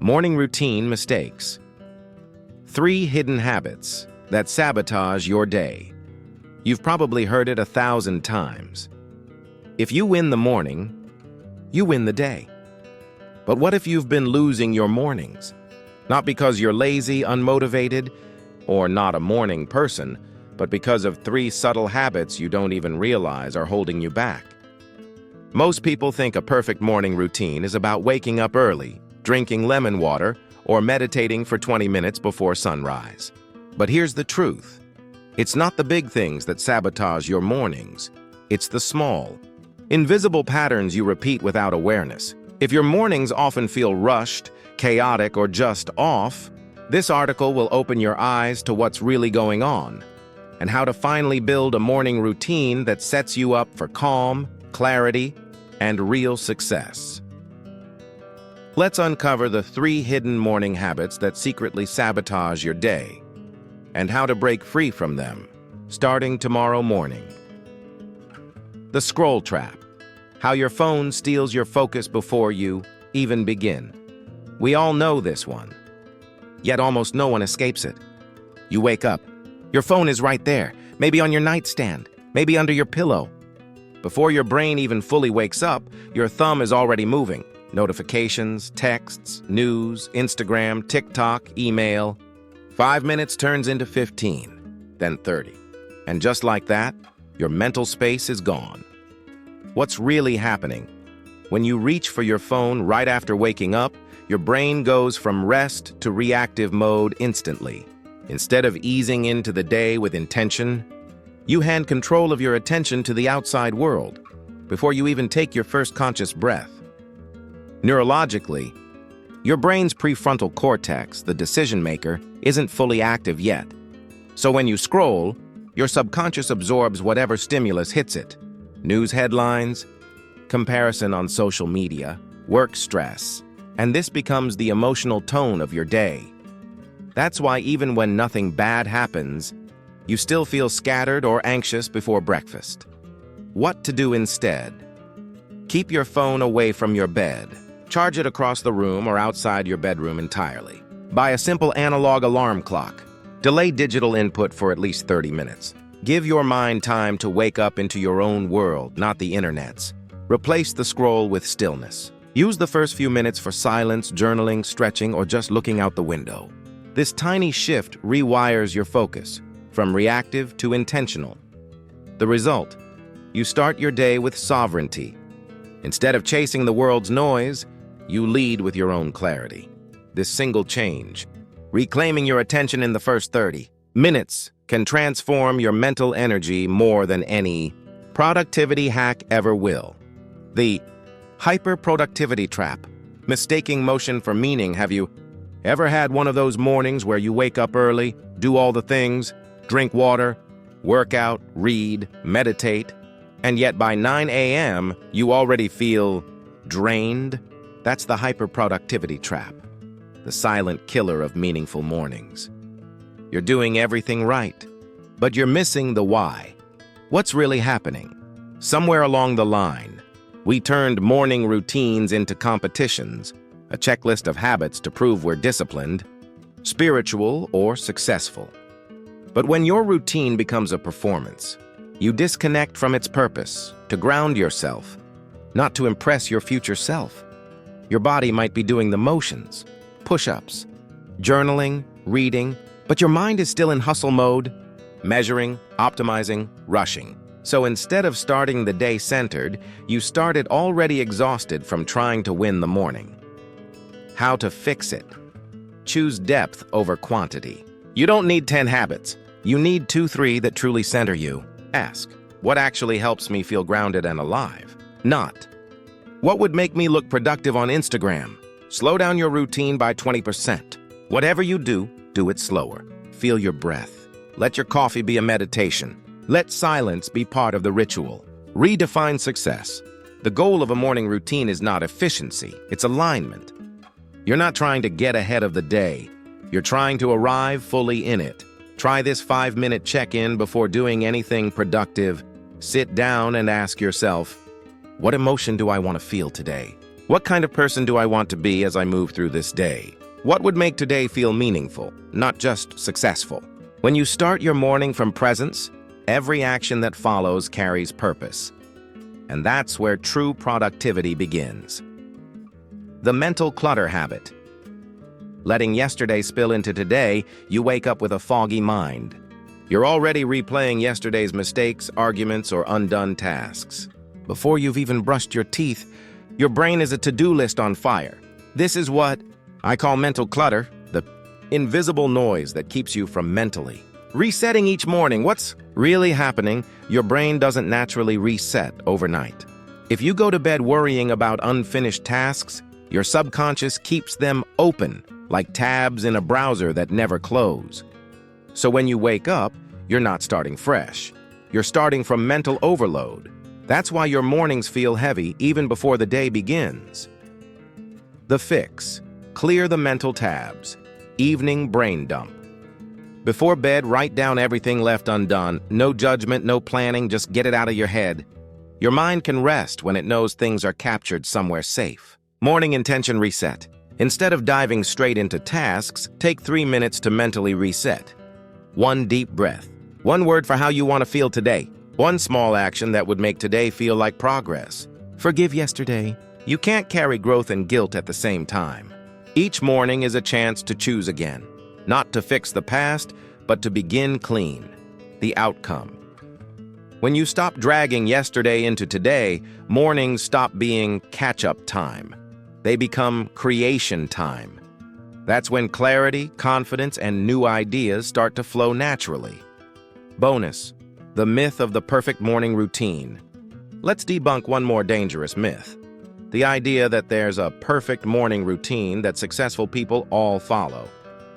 Morning routine mistakes. 3 hidden habits that sabotage your day. You've probably heard it 1,000 times. If you win the morning, you win the day. But what if you've been losing your mornings? Not because you're lazy, unmotivated, or not a morning person, but because of 3 subtle habits you don't even realize are holding you back. Most people think a perfect morning routine is about waking up early, drinking lemon water, or meditating for 20 minutes before sunrise. But here's the truth. It's not the big things that sabotage your mornings. It's the small, invisible patterns you repeat without awareness. If your mornings often feel rushed, chaotic, or just off, this article will open your eyes to what's really going on and how to finally build a morning routine that sets you up for calm, clarity, and real success. Let's uncover the 3 hidden morning habits that secretly sabotage your day and how to break free from them, starting tomorrow morning. The scroll trap. How your phone steals your focus before you even begin. We all know this one, yet almost no one escapes it. You wake up. Your phone is right there, maybe on your nightstand, maybe under your pillow. Before your brain even fully wakes up, your thumb is already moving. Notifications, texts, news, Instagram, TikTok, email. 5 minutes turns into 15, then 30. And just like that, your mental space is gone. What's really happening? When you reach for your phone right after waking up, your brain goes from rest to reactive mode instantly. Instead of easing into the day with intention, you hand control of your attention to the outside world before you even take your first conscious breath. Neurologically, your brain's prefrontal cortex, the decision maker, isn't fully active yet. So when you scroll, your subconscious absorbs whatever stimulus hits it. News headlines, comparison on social media, work stress, and this becomes the emotional tone of your day. That's why even when nothing bad happens, you still feel scattered or anxious before breakfast. What to do instead? Keep your phone away from your bed. Charge it across the room or outside your bedroom entirely. Buy a simple analog alarm clock. Delay digital input for at least 30 minutes. Give your mind time to wake up into your own world, not the internet's. Replace the scroll with stillness. Use the first few minutes for silence, journaling, stretching, or just looking out the window. This tiny shift rewires your focus from reactive to intentional. The result? You start your day with sovereignty. Instead of chasing the world's noise, you lead with your own clarity. This single change, reclaiming your attention in the first 30 minutes, can transform your mental energy more than any productivity hack ever will. The hyper-productivity trap. Mistaking motion for meaning. Have you ever had one of those mornings where you wake up early, do all the things, drink water, work out, read, meditate, and yet by 9 a.m. you already feel drained? That's the hyperproductivity trap, the silent killer of meaningful mornings. You're doing everything right, but you're missing the why. What's really happening? Somewhere along the line, we turned morning routines into competitions, a checklist of habits to prove we're disciplined, spiritual, or successful. But when your routine becomes a performance, you disconnect from its purpose to ground yourself, not to impress your future self. Your body might be doing the motions, push-ups, journaling, reading, but your mind is still in hustle mode, measuring, optimizing, rushing. So instead of starting the day centered, you started already exhausted from trying to win the morning. How to fix it? Choose depth over quantity. You don't need 10 habits. You need 2-3 that truly center you. Ask, what actually helps me feel grounded and alive? Not, what would make me look productive on Instagram? Slow down your routine by 20%. Whatever you do, do it slower. Feel your breath. Let your coffee be a meditation. Let silence be part of the ritual. Redefine success. The goal of a morning routine is not efficiency, it's alignment. You're not trying to get ahead of the day. You're trying to arrive fully in it. Try this 5-minute check-in before doing anything productive. Sit down and ask yourself, what emotion do I want to feel today? What kind of person do I want to be as I move through this day? What would make today feel meaningful, not just successful? When you start your morning from presence, every action that follows carries purpose. And that's where true productivity begins. The mental clutter habit. Letting yesterday spill into today, you wake up with a foggy mind. You're already replaying yesterday's mistakes, arguments, or undone tasks. Before you've even brushed your teeth, your brain is a to-do list on fire. This is what I call mental clutter, the invisible noise that keeps you from mentally resetting each morning. What's really happening? Your brain doesn't naturally reset overnight. If you go to bed worrying about unfinished tasks, your subconscious keeps them open, like tabs in a browser that never close. So when you wake up, you're not starting fresh. You're starting from mental overload. That's why your mornings feel heavy even before the day begins. The fix. Clear the mental tabs. Evening brain dump. Before bed, write down everything left undone. No judgment, no planning, just get it out of your head. Your mind can rest when it knows things are captured somewhere safe. Morning intention reset. Instead of diving straight into tasks, take 3 minutes to mentally reset. 1 deep breath. 1 word for how you want to feel today. 1 small action that would make today feel like progress. Forgive yesterday. You can't carry growth and guilt at the same time. Each morning is a chance to choose again. Not to fix the past, but to begin clean. The outcome. When you stop dragging yesterday into today, mornings stop being catch-up time. They become creation time. That's when clarity, confidence, and new ideas start to flow naturally. Bonus. The myth of the perfect morning routine. Let's debunk one more dangerous myth. The idea that there's a perfect morning routine that successful people all follow.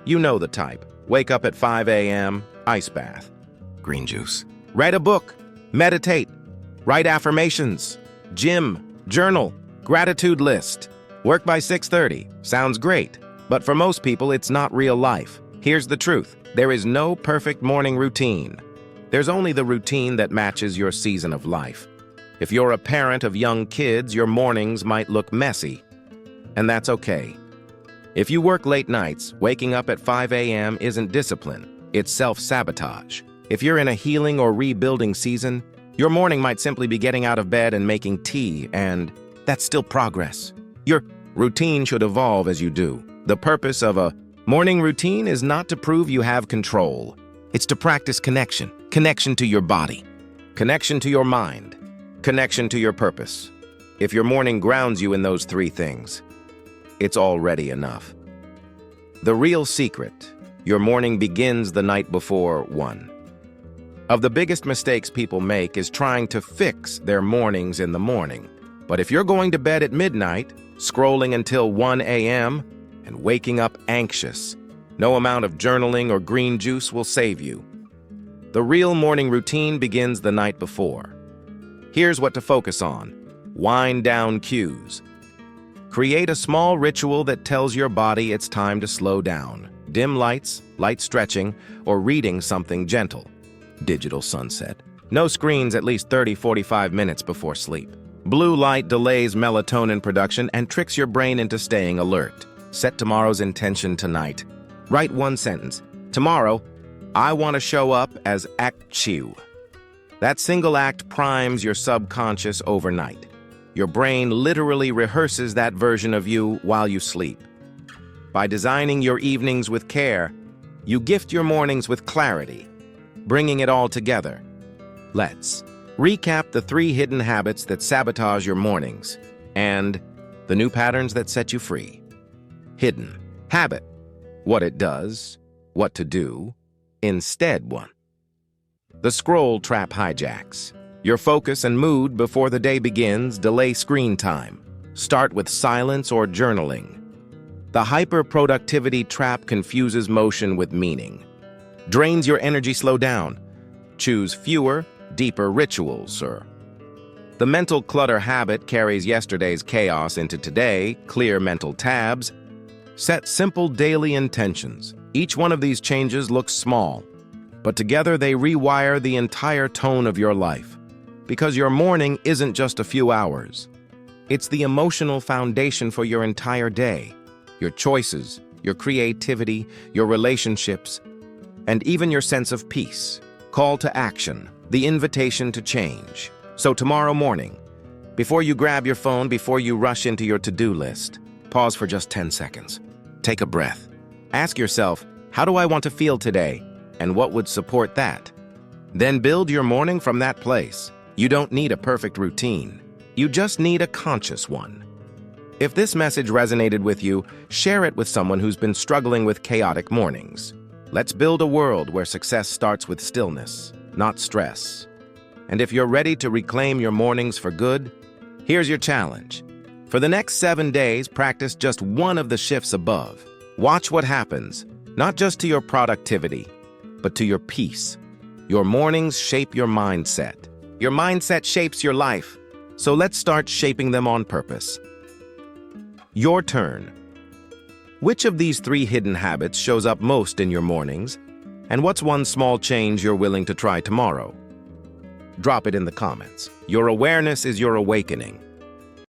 You know the type. Wake up at 5 a.m., ice bath, green juice. Read a book, meditate, write affirmations, gym, journal, gratitude list. Work by 6:30. Sounds great. But for most people, it's not real life. Here's the truth. There is no perfect morning routine. There's only the routine that matches your season of life. If you're a parent of young kids, your mornings might look messy. And that's okay. If you work late nights, waking up at 5 a.m. isn't discipline. It's self-sabotage. If you're in a healing or rebuilding season, your morning might simply be getting out of bed and making tea, and that's still progress. Your routine should evolve as you do. The purpose of a morning routine is not to prove you have control. It's to practice connection. Connection to your body. Connection to your mind. Connection to your purpose. If your morning grounds you in those 3 things, it's already enough. The real secret, your morning begins the night before. 1 of the biggest mistakes people make is trying to fix their mornings in the morning. But if you're going to bed at midnight, scrolling until 1 a.m., and waking up anxious, no amount of journaling or green juice will save you. The real morning routine begins the night before. Here's what to focus on. Wind down cues. Create a small ritual that tells your body it's time to slow down. Dim lights, light stretching, or reading something gentle. Digital sunset. No screens at least 30-45 minutes before sleep. Blue light delays melatonin production and tricks your brain into staying alert. Set tomorrow's intention tonight. Write 1 sentence. Tomorrow, I want to show up as Act 2. That single act primes your subconscious overnight. Your brain literally rehearses that version of you while you sleep. By designing your evenings with care, you gift your mornings with clarity, bringing it all together. Let's recap the 3 hidden habits that sabotage your mornings and the new patterns that set you free. Hidden habit. What it does, what to do, instead 1. The scroll trap hijacks. Your focus and mood before the day begins delay screen time. Start with silence or journaling. The hyper-productivity trap confuses motion with meaning. Drains your energy. Slow down. Choose fewer, deeper rituals, The mental clutter habit carries yesterday's chaos into today. Clear mental tabs. Set simple daily intentions. Each one of these changes looks small, but together they rewire the entire tone of your life. Because your morning isn't just a few hours. It's the emotional foundation for your entire day. Your choices, your creativity, your relationships, and even your sense of peace. Call to action, the invitation to change. So tomorrow morning, before you grab your phone, before you rush into your to-do list, pause for just 10 seconds. Take a breath. Ask yourself, how do I want to feel today, and what would support that? Then build your morning from that place. You don't need a perfect routine. You just need a conscious one. If this message resonated with you, share it with someone who's been struggling with chaotic mornings. Let's build a world where success starts with stillness, not stress. And if you're ready to reclaim your mornings for good, here's your challenge. For the next 7 days, practice just one of the shifts above. Watch what happens, not just to your productivity, but to your peace. Your mornings shape your mindset. Your mindset shapes your life. So let's start shaping them on purpose. Your turn. Which of these 3 hidden habits shows up most in your mornings? And what's one small change you're willing to try tomorrow? Drop it in the comments. Your awareness is your awakening.